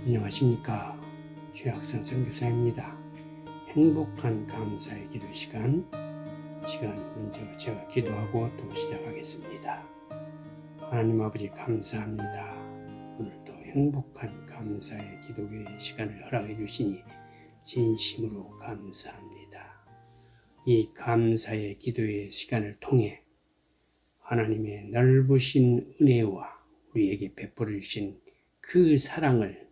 안녕하십니까. 최학선 선교사입니다. 행복한 감사의 기도 시간 먼저 제가 기도하고 또 시작하겠습니다. 하나님 아버지 감사합니다. 오늘도 행복한 감사의 기도의 시간을 허락해 주시니 진심으로 감사합니다. 이 감사의 기도의 시간을 통해 하나님의 넓으신 은혜와 우리에게 베풀어 주신 그 사랑을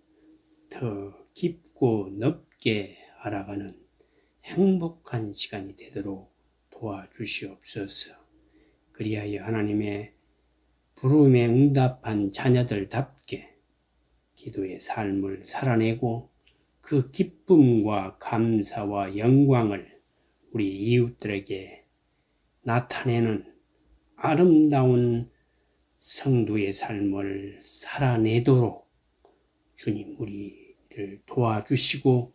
더 깊고 넓게 알아가는 행복한 시간이 되도록 도와주시옵소서. 그리하여 하나님의 부름에 응답한 자녀들답게 기도의 삶을 살아내고 그 기쁨과 감사와 영광을 우리 이웃들에게 나타내는 아름다운 성도의 삶을 살아내도록 주님 우리를 도와주시고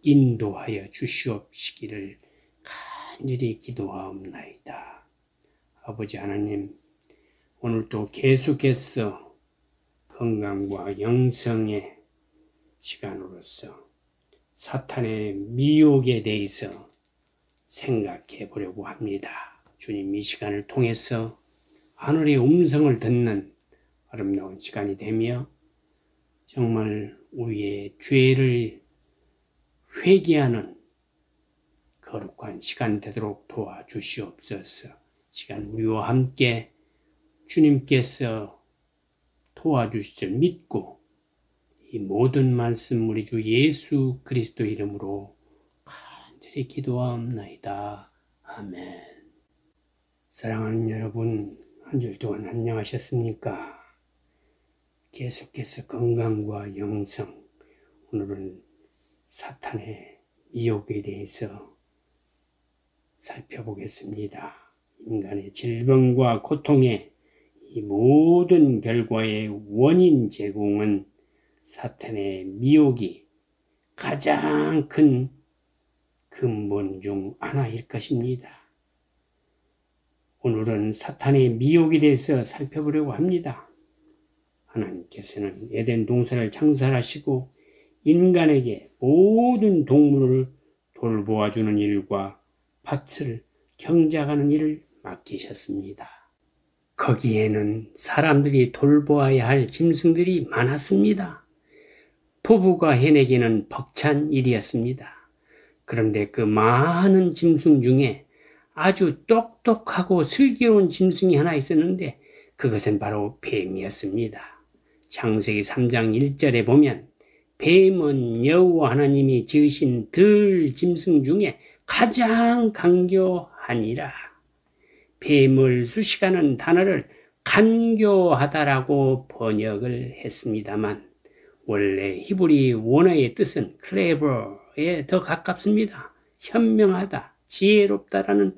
인도하여 주시옵시기를 간절히 기도하옵나이다. 아버지 하나님, 오늘도 계속해서 건강과 영성의 시간으로서 사탄의 미혹에 대해서 생각해 보려고 합니다. 주님, 이 시간을 통해서 하늘의 음성을 듣는 아름다운 시간이 되며 정말 우리의 죄를 회개하는 거룩한 시간 되도록 도와주시옵소서. 시간 우리와 함께 주님께서 도와주실 줄 믿고 이 모든 말씀 우리 주 예수 그리스도 이름으로 간절히 기도하옵나이다. 아멘. 사랑하는 여러분, 한 주 동안 안녕하셨습니까? 계속해서 건강과 영성, 오늘은 사탄의 미혹에 대해서 살펴보겠습니다. 인간의 질병과 고통의 이 모든 결과의 원인 제공은 사탄의 미혹이 가장 큰 근본 중 하나일 것입니다. 오늘은 사탄의 미혹에 대해서 살펴보려고 합니다. 하나님께서는 에덴 동산을 창설하시고 인간에게 모든 동물을 돌보아주는 일과 밭을 경작하는 일을 맡기셨습니다. 거기에는 사람들이 돌보아야 할 짐승들이 많았습니다. 부부가 해내기는 벅찬 일이었습니다. 그런데 그 많은 짐승 중에 아주 똑똑하고 슬기로운 짐승이 하나 있었는데 그것은 바로 뱀이었습니다. 창세기 3장 1절에 보면 뱀은 여호와 하나님이 지으신 들 짐승 중에 가장 간교하니라. 뱀을 수식하는 단어를 간교하다라고 번역을 했습니다만 원래 히브리 원어의 뜻은 clever에 더 가깝습니다. 현명하다, 지혜롭다라는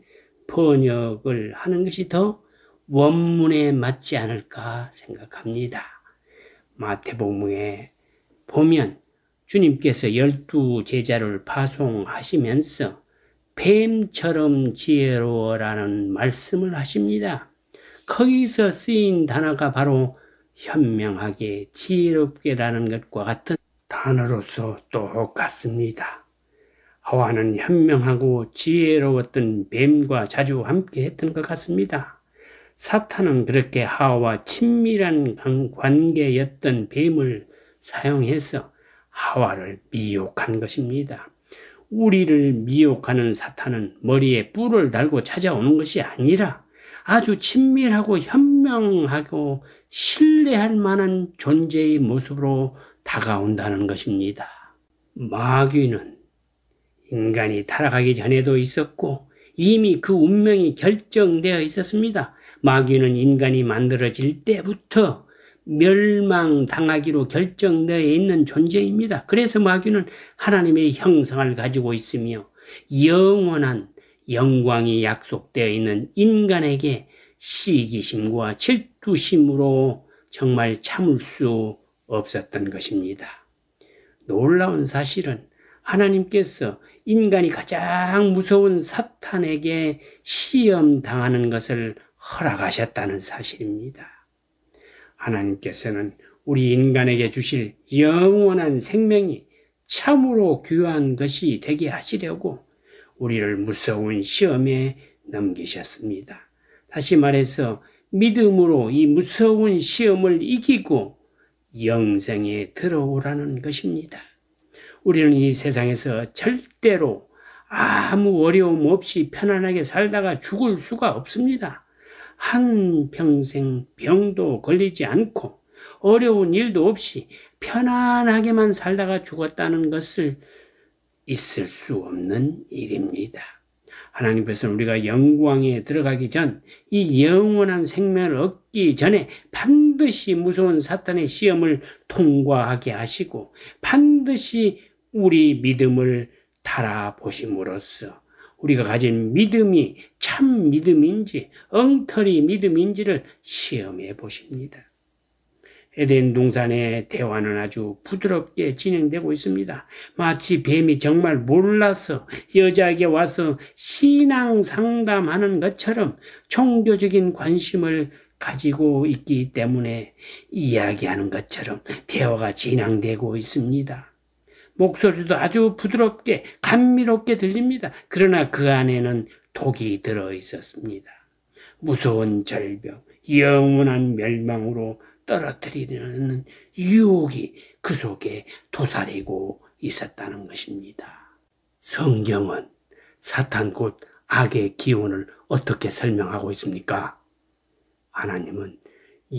번역을 하는 것이 더 원문에 맞지 않을까 생각합니다. 마태복음에 보면 주님께서 12 제자를 파송하시면서 뱀처럼 지혜로워라는 말씀을 하십니다. 거기서 쓰인 단어가 바로 현명하게 지혜롭게라는 것과 같은 단어로서 똑같습니다. 하와는 현명하고 지혜로웠던 뱀과 자주 함께 했던 것 같습니다. 사탄은 그렇게 하와와 친밀한 관계였던 뱀을 사용해서 하와를 미혹한 것입니다. 우리를 미혹하는 사탄은 머리에 뿔을 달고 찾아오는 것이 아니라 아주 친밀하고 현명하고 신뢰할 만한 존재의 모습으로 다가온다는 것입니다. 마귀는 인간이 타락하기 전에도 있었고 이미 그 운명이 결정되어 있었습니다. 마귀는 인간이 만들어질 때부터 멸망당하기로 결정되어 있는 존재입니다. 그래서 마귀는 하나님의 형상을 가지고 있으며 영원한 영광이 약속되어 있는 인간에게 시기심과 질투심으로 정말 참을 수 없었던 것입니다. 놀라운 사실은 하나님께서 인간이 가장 무서운 사탄에게 시험당하는 것을 허락하셨다는 사실입니다. 하나님께서는 우리 인간에게 주실 영원한 생명이 참으로 귀한 것이 되게 하시려고 우리를 무서운 시험에 넘기셨습니다. 다시 말해서 믿음으로 이 무서운 시험을 이기고 영생에 들어오라는 것입니다. 우리는 이 세상에서 절대로 아무 어려움 없이 편안하게 살다가 죽을 수가 없습니다. 한평생 병도 걸리지 않고 어려운 일도 없이 편안하게만 살다가 죽었다는 것을 있을 수 없는 일입니다. 하나님께서는 우리가 영광에 들어가기 전, 이 영원한 생명을 얻기 전에 반드시 무서운 사탄의 시험을 통과하게 하시고 반드시 우리 믿음을 달아보심으로써 우리가 가진 믿음이 참 믿음인지 엉터리 믿음인지를 시험해 보십니다. 에덴 동산의 대화는 아주 부드럽게 진행되고 있습니다. 마치 뱀이 정말 몰라서 여자에게 와서 신앙 상담하는 것처럼 종교적인 관심을 가지고 있기 때문에 이야기하는 것처럼 대화가 진행되고 있습니다. 목소리도 아주 부드럽게 감미롭게 들립니다. 그러나 그 안에는 독이 들어 있었습니다. 무서운 절벽, 영원한 멸망으로 떨어뜨리려는 유혹이 그 속에 도사리고 있었다는 것입니다. 성경은 사탄 곧 악의 기운을 어떻게 설명하고 있습니까? 하나님은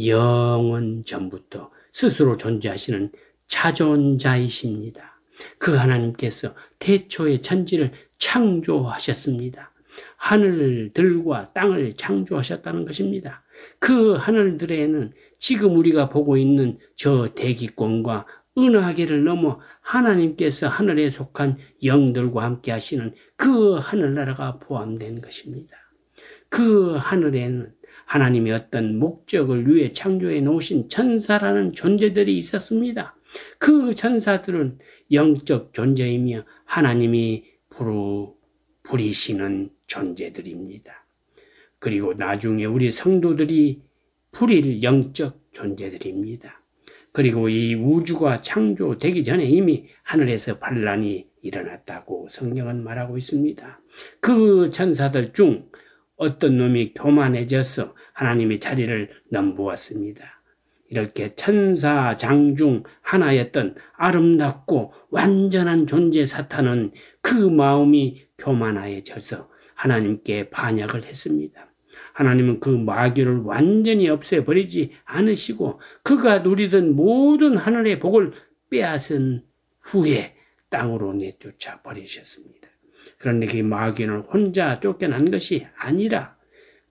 영원 전부터 스스로 존재하시는 자존자이십니다. 그 하나님께서 태초에 천지를 창조하셨습니다. 하늘들과 땅을 창조하셨다는 것입니다. 그 하늘들에는 지금 우리가 보고 있는 저 대기권과 은하계를 넘어 하나님께서 하늘에 속한 영들과 함께 하시는 그 하늘나라가 포함된 것입니다. 그 하늘에는 하나님이 어떤 목적을 위해 창조해 놓으신 천사라는 존재들이 있었습니다. 그 천사들은 영적 존재이며 하나님이 부리시는 존재들입니다. 그리고 나중에 우리 성도들이 부릴 영적 존재들입니다. 그리고 이 우주가 창조되기 전에 이미 하늘에서 반란이 일어났다고 성경은 말하고 있습니다. 그 천사들 중 어떤 놈이 교만해져서 하나님의 자리를 넘보았습니다. 이렇게 천사장 중 하나였던 아름답고 완전한 존재 사탄은 그 마음이 교만해져서 하나님께 반역을 했습니다. 하나님은 그 마귀를 완전히 없애버리지 않으시고 그가 누리던 모든 하늘의 복을 빼앗은 후에 땅으로 내쫓아 버리셨습니다. 그런데 그 마귀는 혼자 쫓겨난 것이 아니라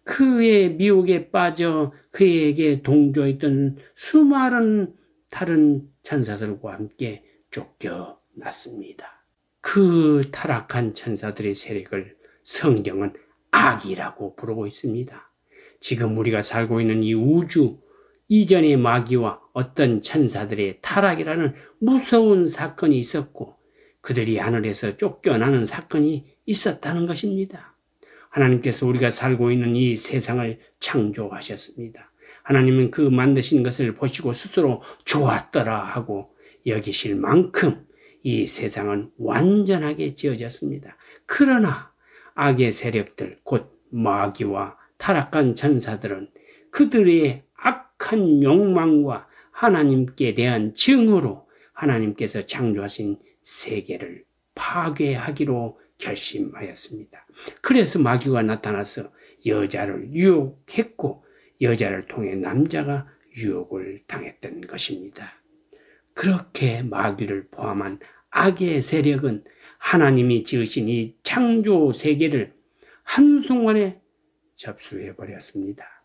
그의 미혹에 빠져 그에게 동조했던 수많은 다른 천사들과 함께 쫓겨났습니다. 그 타락한 천사들의 세력을 성경은 악이라고 부르고 있습니다. 지금 우리가 살고 있는 이 우주 이전의 마귀와 어떤 천사들의 타락이라는 무서운 사건이 있었고 그들이 하늘에서 쫓겨나는 사건이 있었다는 것입니다. 하나님께서 우리가 살고 있는 이 세상을 창조하셨습니다. 하나님은 그 만드신 것을 보시고 스스로 좋았더라 하고 여기실 만큼 이 세상은 완전하게 지어졌습니다. 그러나 악의 세력들 곧 마귀와 타락한 천사들은 그들의 악한 욕망과 하나님께 대한 증오로 하나님께서 창조하신 세계를 파괴하기로 결심하였습니다. 그래서 마귀가 나타나서 여자를 유혹했고 여자를 통해 남자가 유혹을 당했던 것입니다. 그렇게 마귀를 포함한 악의 세력은 하나님이 지으신 이 창조 세계를 한순간에 접수해 버렸습니다.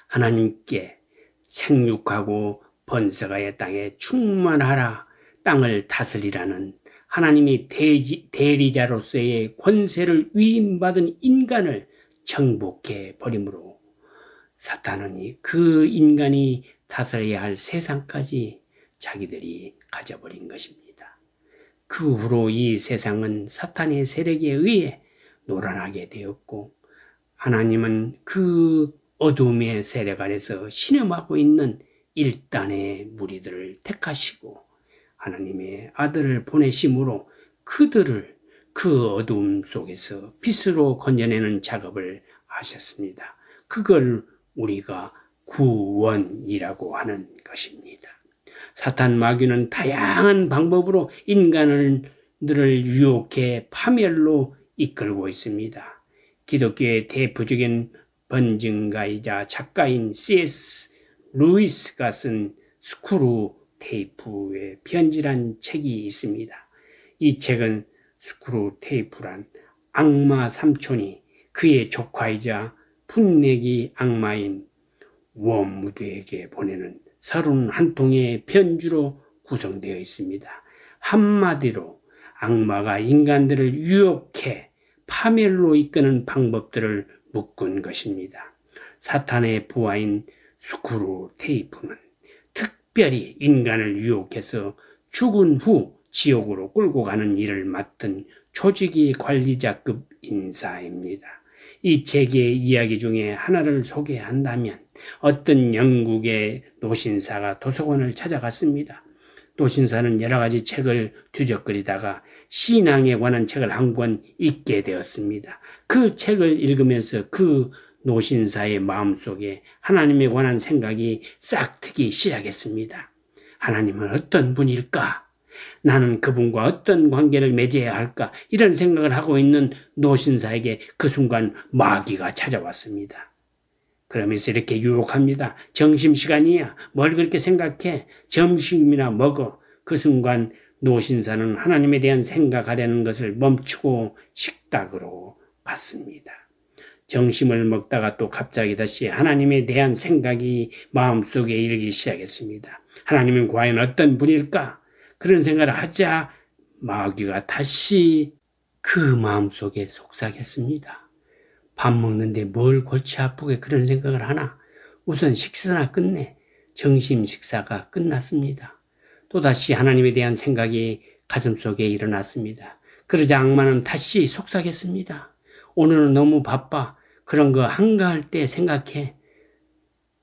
하나님께 생육하고 번성하여 땅에 충만하라 땅을 다스리라는 하나님이 대리자로서의 권세를 위임받은 인간을 정복해 버림으로 사탄은 그 인간이 다스려야 할 세상까지 자기들이 가져버린 것입니다. 그 후로 이 세상은 사탄의 세력에 의해 노란하게 되었고 하나님은 그 어둠의 세력 아래서 신음하고 있는 일단의 무리들을 택하시고 하나님의 아들을 보내심으로 그들을 그 어둠 속에서 빛으로 건져내는 작업을 하셨습니다. 그걸 우리가 구원이라고 하는 것입니다. 사탄 마귀는 다양한 방법으로 인간들을 유혹해 파멸로 이끌고 있습니다. 기독교의 대표적인 번증가이자 작가인 C.S. 루이스가 쓴 스크루 테이프의 편지란 책이 있습니다. 이 책은 스크루 테이프란 악마 삼촌이 그의 조카이자 풋내기 악마인 웜우드에게 보내는 31통의 편지로 구성되어 있습니다. 한마디로 악마가 인간들을 유혹해 파멸로 이끄는 방법들을 묶은 것입니다. 사탄의 부하인 스크루 테이프는 특별히 인간을 유혹해서 죽은 후 지옥으로 끌고 가는 일을 맡은 조직이 관리자급 인사입니다. 이 책의 이야기 중에 하나를 소개한다면 어떤 영국의 노신사가 도서관을 찾아갔습니다. 노신사는 여러 가지 책을 뒤적거리다가 신앙에 관한 책을 한 권 읽게 되었습니다. 그 책을 읽으면서 그 노신사의 마음속에 하나님에 관한 생각이 싹트기 시작했습니다. 하나님은 어떤 분일까? 나는 그분과 어떤 관계를 맺어야 할까? 이런 생각을 하고 있는 노신사에게 그 순간 마귀가 찾아왔습니다. 그러면서 이렇게 유혹합니다. 점심시간이야. 뭘 그렇게 생각해? 점심이나 먹어. 그 순간 노신사는 하나님에 대한 생각하려는 것을 멈추고 식탁으로 갔습니다. 점심을 먹다가 또 갑자기 다시 하나님에 대한 생각이 마음속에 일기 시작했습니다. 하나님은 과연 어떤 분일까? 그런 생각을 하자 마귀가 다시 그 마음속에 속삭였습니다. 밥 먹는데 뭘 골치 아프게 그런 생각을 하나? 우선 식사나 끝내. 점심 식사가 끝났습니다. 또다시 하나님에 대한 생각이 가슴속에 일어났습니다. 그러자 악마는 다시 속삭였습니다. 오늘은 너무 바빠. 그런 거 한가할 때 생각해.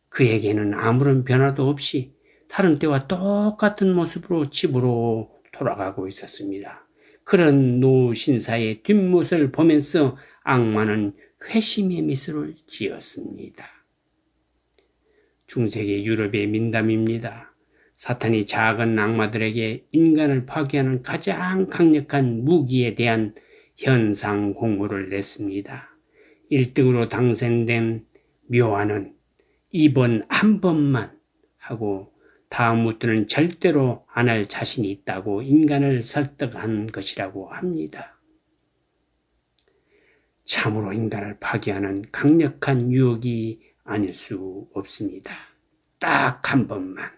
그에게는 아무런 변화도 없이 다른 때와 똑같은 모습으로 집으로 돌아가고 있었습니다. 그런 노신사의 뒷모습을 보면서 악마는 회심의 미소를 지었습니다. 중세기 유럽의 민담입니다. 사탄이 작은 악마들에게 인간을 파괴하는 가장 강력한 무기에 대한 현상 공모를 냈습니다. 1등으로 당선된 묘안은 이번 한 번만 하고 다음부터는 절대로 안 할 자신이 있다고 인간을 설득한 것이라고 합니다. 참으로 인간을 파괴하는 강력한 유혹이 아닐 수 없습니다. 딱 한 번만.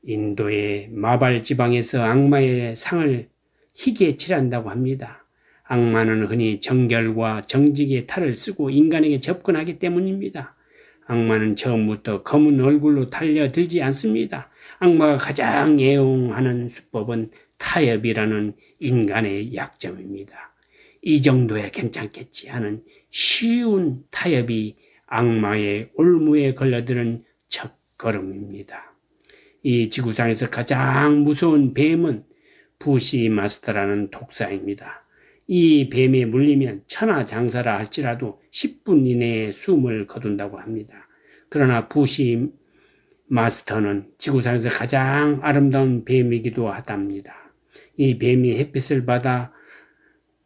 인도의 마발 지방에서 악마의 상을 희게 칠한다고 합니다. 악마는 흔히 정결과 정직의 탈을 쓰고 인간에게 접근하기 때문입니다. 악마는 처음부터 검은 얼굴로 달려들지 않습니다. 악마가 가장 애용하는 수법은 타협이라는 인간의 약점입니다. 이 정도야 괜찮겠지 하는 쉬운 타협이 악마의 올무에 걸려드는 첫걸음입니다. 이 지구상에서 가장 무서운 뱀은 부시마스터라는 독사입니다. 이 뱀에 물리면 천하장사라 할지라도 10분 이내에 숨을 거둔다고 합니다. 그러나 부시마스터는 지구상에서 가장 아름다운 뱀이기도 하답니다. 이 뱀이 햇빛을 받아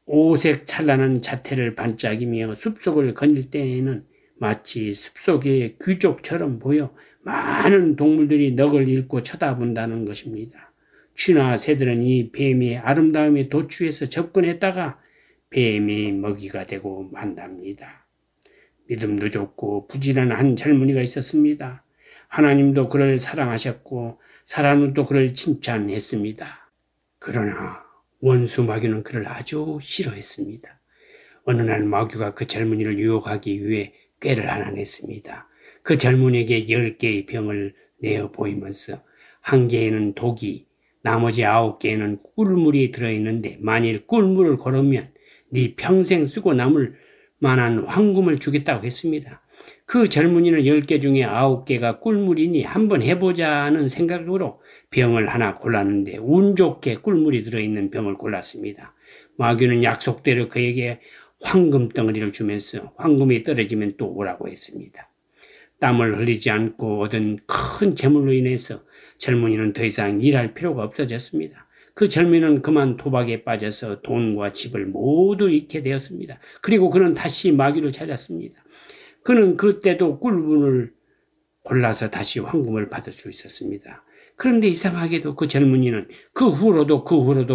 오색 찬란한 자태를 반짝이며 숲속을 거닐 때에는 마치 숲속의 귀족처럼 보여 많은 동물들이 넋을 잃고 쳐다본다는 것입니다. 쥐나 새들은 이 뱀의 아름다움에 도취해서 접근했다가 뱀의 먹이가 되고 만답니다. 믿음도 좋고 부지런한 젊은이가 있었습니다. 하나님도 그를 사랑하셨고 사람도 그를 칭찬했습니다. 그러나 원수 마귀는 그를 아주 싫어했습니다. 어느 날 마귀가 그 젊은이를 유혹하기 위해 꾀를 하나 냈습니다. 그 젊은이에게 10개의 병을 내어 보이면서 한 개에는 독이, 나머지 9개에는 꿀물이 들어있는데 만일 꿀물을 고르면 네 평생 쓰고 남을 만한 황금을 주겠다고 했습니다. 그 젊은이는 10개 중에 9개가 꿀물이니 한번 해보자는 생각으로 병을 하나 골랐는데 운 좋게 꿀물이 들어있는 병을 골랐습니다. 마귀는 약속대로 그에게 황금 덩어리를 주면서 황금이 떨어지면 또 오라고 했습니다. 땀을 흘리지 않고 얻은 큰 재물로 인해서 젊은이는 더 이상 일할 필요가 없어졌습니다. 그 젊은이는 그만 도박에 빠져서 돈과 집을 모두 잃게 되었습니다. 그리고 그는 다시 마귀를 찾았습니다. 그는 그때도 꿀물을 골라서 다시 황금을 받을 수 있었습니다. 그런데 이상하게도 그 젊은이는 그 후로도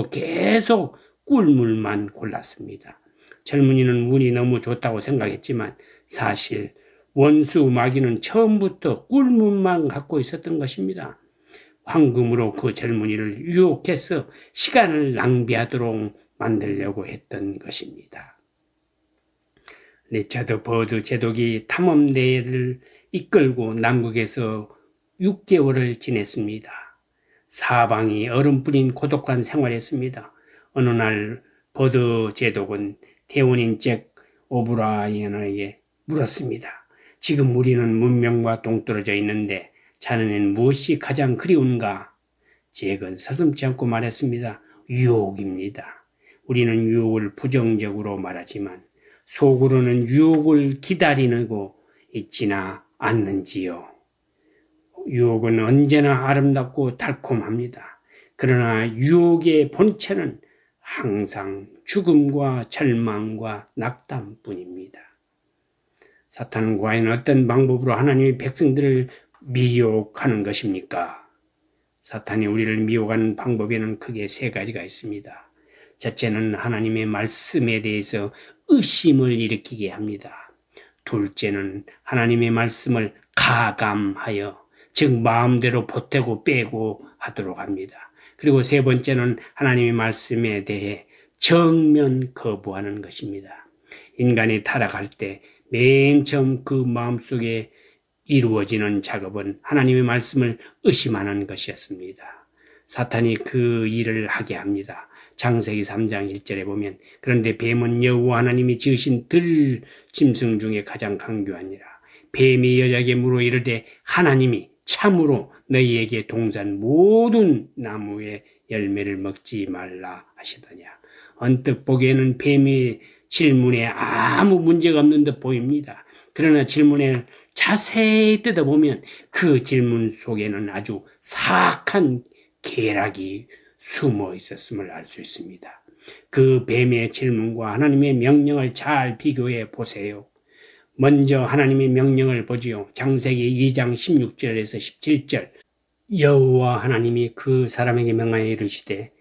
계속 꿀물만 골랐습니다. 젊은이는 운이 너무 좋다고 생각했지만 사실 원수 마귀는 처음부터 꿀물만 갖고 있었던 것입니다. 황금으로 그 젊은이를 유혹해서 시간을 낭비하도록 만들려고 했던 것입니다. 리차드 버드 제독이 탐험대회를 이끌고 남극에서 6개월을 지냈습니다. 사방이 얼음 뿌린 고독한 생활했습니다. 어느 날 버드 제독은 대원인 잭 오브라이언에게 물었습니다. 지금 우리는 문명과 동떨어져 있는데 자네는 무엇이 가장 그리운가? 잭은 서슴지 않고 말했습니다. 유혹입니다. 우리는 유혹을 부정적으로 말하지만 속으로는 유혹을 기다리고 있지나 않는지요. 유혹은 언제나 아름답고 달콤합니다. 그러나 유혹의 본체는 항상 죽음과 절망과 낙담뿐입니다. 사탄은 과연 어떤 방법으로 하나님의 백성들을 미혹하는 것입니까? 사탄이 우리를 미혹하는 방법에는 크게 3가지가 있습니다. 첫째는 하나님의 말씀에 대해서 의심을 일으키게 합니다. 둘째는 하나님의 말씀을 가감하여, 즉 마음대로 보태고 빼고 하도록 합니다. 그리고 3번째는 하나님의 말씀에 대해 정면 거부하는 것입니다. 인간이 타락할 때 맨 처음 그 마음속에 이루어지는 작업은 하나님의 말씀을 의심하는 것이었습니다. 사탄이 그 일을 하게 합니다. 창세기 3장 1절에 보면 그런데 뱀은 여호와 하나님이 지으신 들 짐승 중에 가장 강교하니라. 뱀이 여자에게 물어 이르되 하나님이 참으로 너희에게 동산 모든 나무의 열매를 먹지 말라 하시더냐. 언뜻 보기에는 뱀의 질문에 아무 문제가 없는 듯 보입니다. 그러나 질문을 자세히 뜯어보면 그 질문 속에는 아주 사악한 계략이 숨어 있었음을 알 수 있습니다. 그 뱀의 질문과 하나님의 명령을 잘 비교해 보세요. 먼저 하나님의 명령을 보지요. 창세기 2장 16절에서 17절. 여호와 하나님이 그 사람에게 명하여 이르시되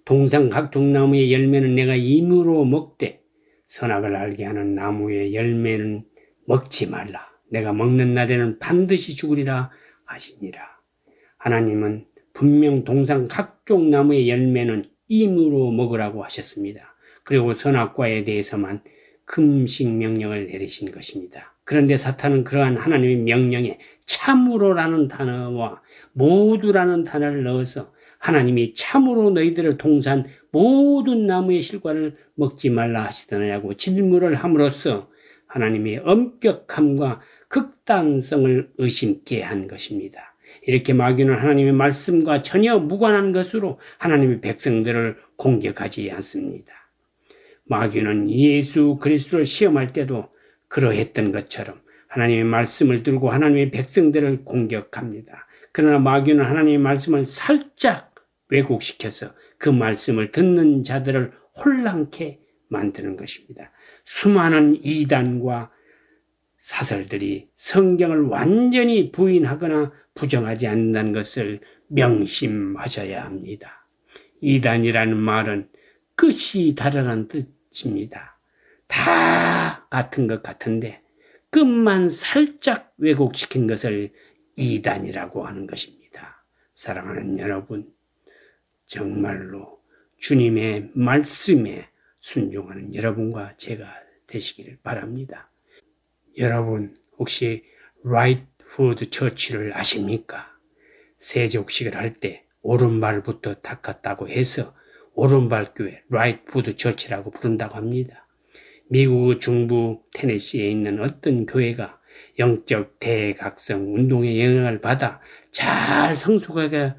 동산 각종 나무의 열매는 내가 임으로 먹되 선악을 알게 하는 나무의 열매는 먹지 말라. 내가 먹는 날에는 반드시 죽으리라 하시니라. 하나님은 분명 동산 각종 나무의 열매는 임으로 먹으라고 하셨습니다. 그리고 선악과에 대해서만 금식 명령을 내리신 것입니다. 그런데 사탄은 그러한 하나님의 명령에 참으로라는 단어와 모두라는 단어를 넣어서 하나님이 참으로 너희들을 동산 모든 나무의 실과를 먹지 말라 하시더냐고 질문을 함으로써 하나님의 엄격함과 극단성을 의심케 한 것입니다. 이렇게 마귀는 하나님의 말씀과 전혀 무관한 것으로 하나님의 백성들을 공격하지 않습니다. 마귀는 예수 그리스도를 시험할 때도 그러했던 것처럼 하나님의 말씀을 들고 하나님의 백성들을 공격합니다. 그러나 마귀는 하나님의 말씀을 살짝 왜곡시켜서 그 말씀을 듣는 자들을 혼란케 만드는 것입니다. 수많은 이단과 사설들이 성경을 완전히 부인하거나 부정하지 않는다는 것을 명심하셔야 합니다. 이단이라는 말은 끝이 다르다는 뜻입니다. 다 같은 것 같은데 끝만 살짝 왜곡시킨 것을 이단이라고 하는 것입니다. 사랑하는 여러분, 정말로 주님의 말씀에 순종하는 여러분과 제가 되시기를 바랍니다. 여러분 혹시 Right Food Church를 아십니까? 세족식을 할 때 오른발부터 닦았다고 해서 오른발교회 라이트 푸드 처치라고 부른다고 합니다. 미국 중부 테네시에 있는 어떤 교회가 영적 대각성 운동의 영향을 받아 잘 성숙하게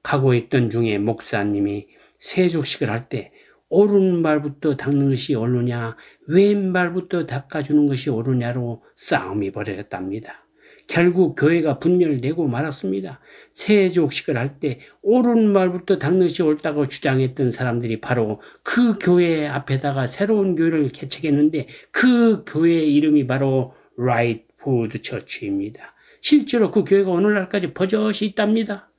가고 있던 중에 목사님이 세족식을 할 때 오른발부터 닦는 것이 옳으냐 왼발부터 닦아주는 것이 옳으냐로 싸움이 벌어졌답니다. 결국 교회가 분열되고 말았습니다. 세족식을 할 때 오른발부터 닦는 것이 옳다고 주장했던 사람들이 바로 그 교회 앞에다가 새로운 교회를 개척했는데 그 교회의 이름이 바로 라이트 푸드 처치입니다. 실제로 그 교회가 오늘날까지 버젓이 있답니다.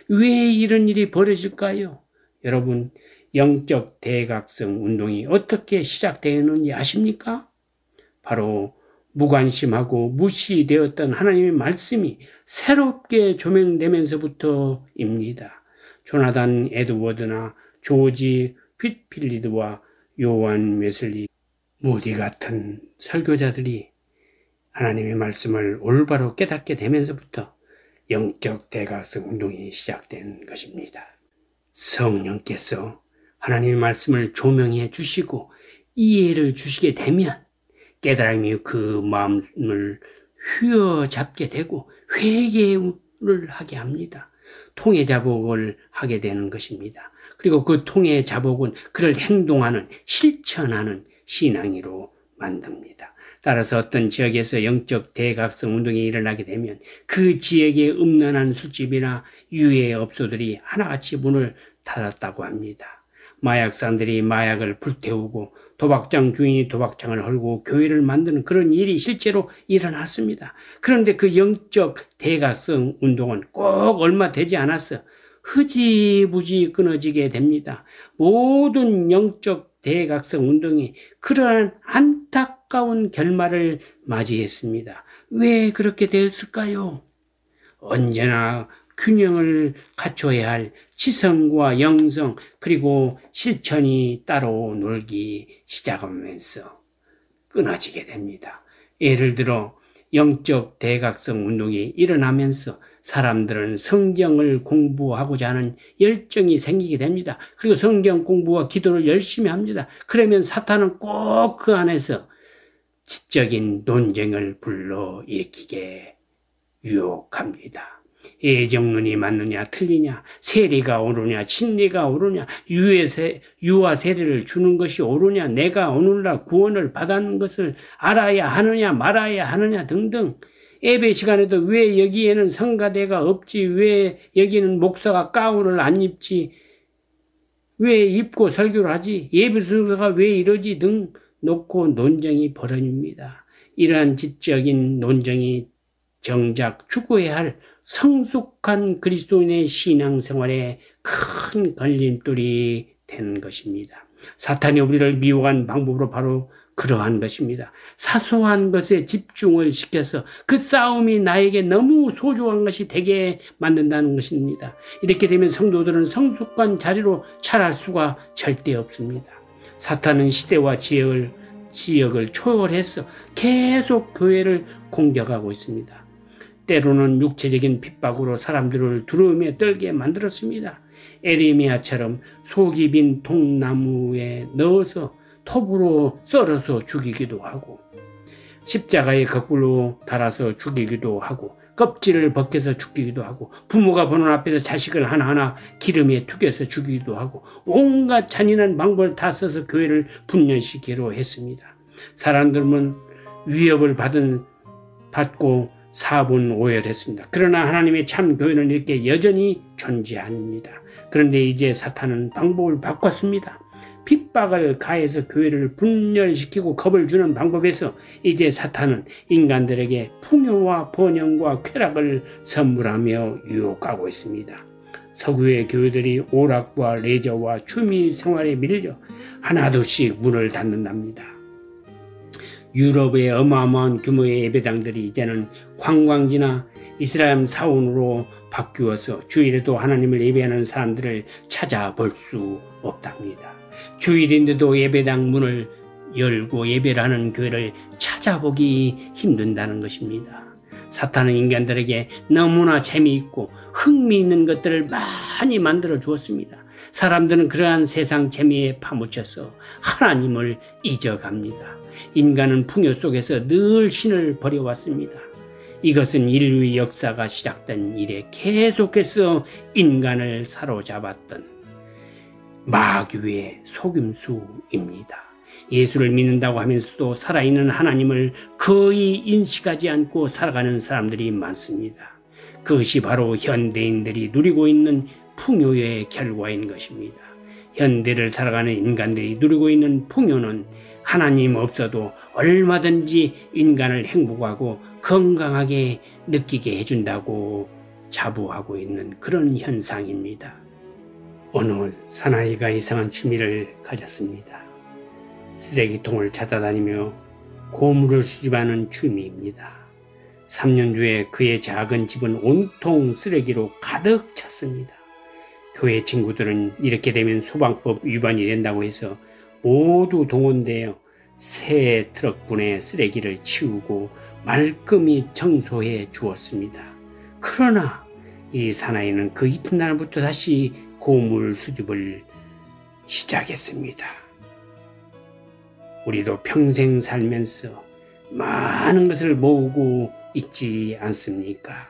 왜 이런 일이 벌어질까요? 여러분, 영적 대각성 운동이 어떻게 시작되었는지 아십니까? 바로 무관심하고 무시되었던 하나님의 말씀이 새롭게 조명되면서부터입니다. 조나단 에드워드나 조지 휘트필리드와 요한 웨슬리, 무디 같은 설교자들이 하나님의 말씀을 올바로 깨닫게 되면서부터 영적 대각성 운동이 시작된 것입니다. 성령께서 하나님의 말씀을 조명해 주시고 이해를 주시게 되면 깨달음이 그 마음을 휘어잡게 되고 회개를 하게 합니다. 통해자복을 하게 되는 것입니다. 그리고 그 통해자복은 그를 행동하는, 실천하는 신앙이로 만듭니다. 따라서 어떤 지역에서 영적 대각성 운동이 일어나게 되면 그 지역의 음란한 술집이나 유해업소들이 하나같이 문을 닫았다고 합니다. 마약상들이 마약을 불태우고 도박장 주인이 도박장을 헐고 교회를 만드는 그런 일이 실제로 일어났습니다. 그런데 그 영적 대각성 운동은 꼭 얼마 되지 않았어 흐지부지 끊어지게 됩니다. 모든 영적 대각성 운동이 그러한 안타까운 결말을 맞이했습니다. 왜 그렇게 되었을까요? 언제나 균형을 갖춰야 할 지성과 영성 그리고 실천이 따로 놀기 시작하면서 끊어지게 됩니다. 예를 들어 영적 대각성 운동이 일어나면서 사람들은 성경을 공부하고자 하는 열정이 생기게 됩니다. 그리고 성경 공부와 기도를 열심히 합니다. 그러면 사탄은 꼭 그 안에서 지적인 논쟁을 불러일으키게 유혹합니다. 예정론이 맞느냐 틀리냐, 세리가 옳으냐 진리가 옳으냐, 유아 세리를 주는 것이 옳으냐, 내가 오늘날 구원을 받은 것을 알아야 하느냐 말아야 하느냐 등등. 예배 시간에도 왜 여기에는 성가대가 없지, 왜 여기는 목사가 가운을 안 입지, 왜 입고 설교를 하지, 예배 순서가 왜 이러지 등 놓고 논쟁이 벌어집니다. 이러한 지적인 논쟁이 정작 추구해야 할 성숙한 그리스도인의 신앙생활에 큰 걸림돌이 되는 것입니다. 사탄이 우리를 미혹한 방법으로 바로 그러한 것입니다. 사소한 것에 집중을 시켜서 그 싸움이 나에게 너무 소중한 것이 되게 만든다는 것입니다. 이렇게 되면 성도들은 성숙한 자리로 자랄 수가 절대 없습니다. 사탄은 시대와 지역을 초월해서 계속 교회를 공격하고 있습니다. 때로는 육체적인 핍박으로 사람들을 두려움에 떨게 만들었습니다. 에레미야처럼 속이 빈 통나무에 넣어서 톱으로 썰어서 죽이기도 하고, 십자가에 거꾸로 달아서 죽이기도 하고, 껍질을 벗겨서 죽이기도 하고, 부모가 보는 앞에서 자식을 하나하나 기름에 튀겨서 죽이기도 하고, 온갖 잔인한 방법을 다 써서 교회를 분열시키기로 했습니다. 사람들은 위협을 받고 사분 오열했습니다. 그러나 하나님의 참 교회는 이렇게 여전히 존재합니다. 그런데 이제 사탄은 방법을 바꿨습니다. 핍박을 가해서 교회를 분열시키고 겁을 주는 방법에서 이제 사탄은 인간들에게 풍요와 번영과 쾌락을 선물하며 유혹하고 있습니다. 서구의 교회들이 오락과 레저와 취미 생활에 밀려 하나둘씩 문을 닫는답니다. 유럽의 어마어마한 규모의 예배당들이 이제는 관광지나 이슬람 사원으로 바뀌어서 주일에도 하나님을 예배하는 사람들을 찾아볼 수 없답니다. 주일인데도 예배당 문을 열고 예배를 하는 교회를 찾아보기 힘든다는 것입니다. 사탄은 인간들에게 너무나 재미있고 흥미있는 것들을 많이 만들어 주었습니다. 사람들은 그러한 세상 재미에 파묻혀서 하나님을 잊어갑니다. 인간은 풍요 속에서 늘 신을 버려왔습니다. 이것은 인류의 역사가 시작된 이래 계속해서 인간을 사로잡았던 마귀의 속임수입니다. 예수를 믿는다고 하면서도 살아있는 하나님을 거의 인식하지 않고 살아가는 사람들이 많습니다. 그것이 바로 현대인들이 누리고 있는 풍요의 결과인 것입니다. 현대를 살아가는 인간들이 누리고 있는 풍요는 하나님 없어도 얼마든지 인간을 행복하고 건강하게 느끼게 해준다고 자부하고 있는 그런 현상입니다. 어느 사나이가 이상한 취미를 가졌습니다. 쓰레기통을 찾아다니며 고물을 수집하는 취미입니다. 3년 후에 그의 작은 집은 온통 쓰레기로 가득 찼습니다. 교회 친구들은 이렇게 되면 소방법 위반이 된다고 해서 모두 동원되어 새 트럭분의 쓰레기를 치우고 말끔히 청소해 주었습니다. 그러나 이 사나이는 그 이튿날부터 다시 고물 수집을 시작했습니다. 우리도 평생 살면서 많은 것을 모으고 있지 않습니까?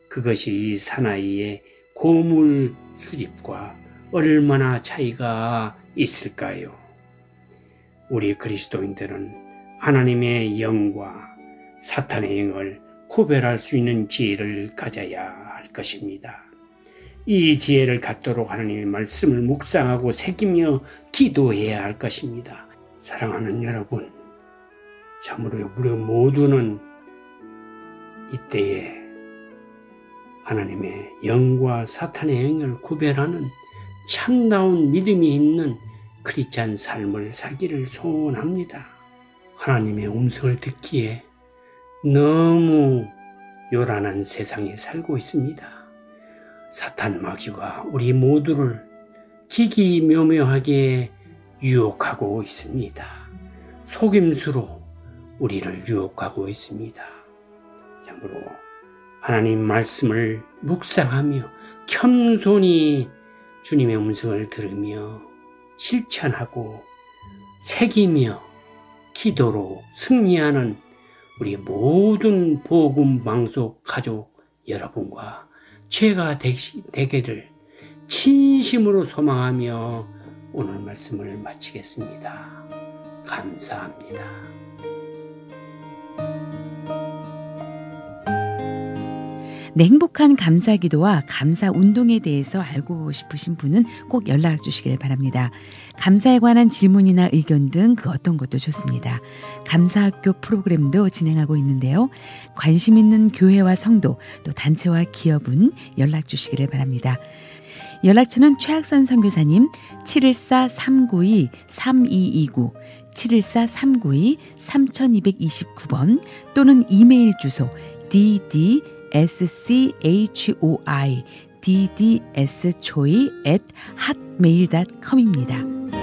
그것이 이 사나이의 고물 수집과 얼마나 차이가 있을까요? 우리 그리스도인들은 하나님의 영과 사탄의 영을 구별할 수 있는 지혜를 가져야 할 것입니다. 이 지혜를 갖도록 하나님의 말씀을 묵상하고 새기며 기도해야 할 것입니다. 사랑하는 여러분, 참으로 우리 모두는 이때에 하나님의 영과 사탄의 영을 구별하는 참다운 믿음이 있는 크리스찬 삶을 살기를 소원합니다. 하나님의 음성을 듣기에 너무 요란한 세상에 살고 있습니다. 사탄 마귀가 우리 모두를 기기묘묘하게 유혹하고 있습니다. 속임수로 우리를 유혹하고 있습니다. 참으로 하나님 말씀을 묵상하며 겸손히 주님의 음성을 들으며 실천하고 새기며 기도로 승리하는 우리 모든 복음 방송 가족 여러분과 죄가 되기를 진심으로 소망하며 오늘 말씀을 마치겠습니다. 감사합니다. 네, 행복한 감사기도와 감사운동에 대해서 알고 싶으신 분은 꼭 연락 주시길 바랍니다. 감사에 관한 질문이나 의견 등 그 어떤 것도 좋습니다. 감사학교 프로그램도 진행하고 있는데요. 관심 있는 교회와 성도 또 단체와 기업은 연락 주시기를 바랍니다. 연락처는 최학선 선교사님 714-392-3229 714-392-3229번 또는 이메일 주소 ddschoi@hotmail.com입니다.